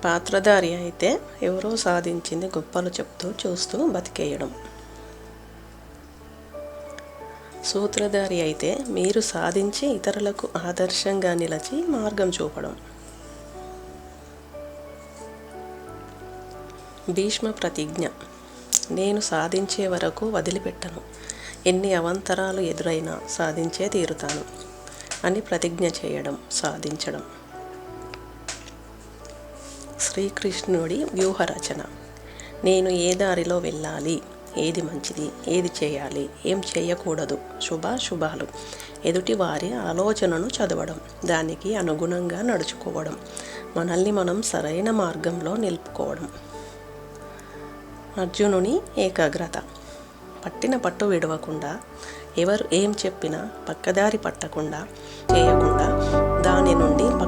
పాత్రధారి అయితే ఎవరో సాధించింది గొప్పలు చెప్తూ చూస్తూ బతికేయడం. సూత్రధారి అయితే మీరు సాధించి ఇతరులకు ఆదర్శంగా నిలిచి మార్గం చూపడం. భీష్మ ప్రతిజ్ఞ: నేను సాధించే వరకు వదిలిపెట్టను, ఎన్ని అవాంతరాలు ఎదురైనా సాధించే తీరుతాను అని ప్రతిజ్ఞ చేయడం, సాధించడం. శ్రీకృష్ణుడి వ్యూహరచన: నేను ఏ దారిలో వెళ్ళాలి, ఏది మంచిది, ఏది చేయాలి, ఏం చేయకూడదు, శుభాశుభాలు, ఎదుటివారి ఆలోచనను చదవడం, దానికి అనుగుణంగా నడుచుకోవడం, మనల్ని మనం సరైన మార్గంలో నిలుపుకోవడం. అర్జునుని ఏకాగ్రత: పట్టిన పట్టు విడవకుండా, ఎవరు ఏం చెప్పినా పక్కదారి పట్టకుండా చేయకుండా దాని నుండి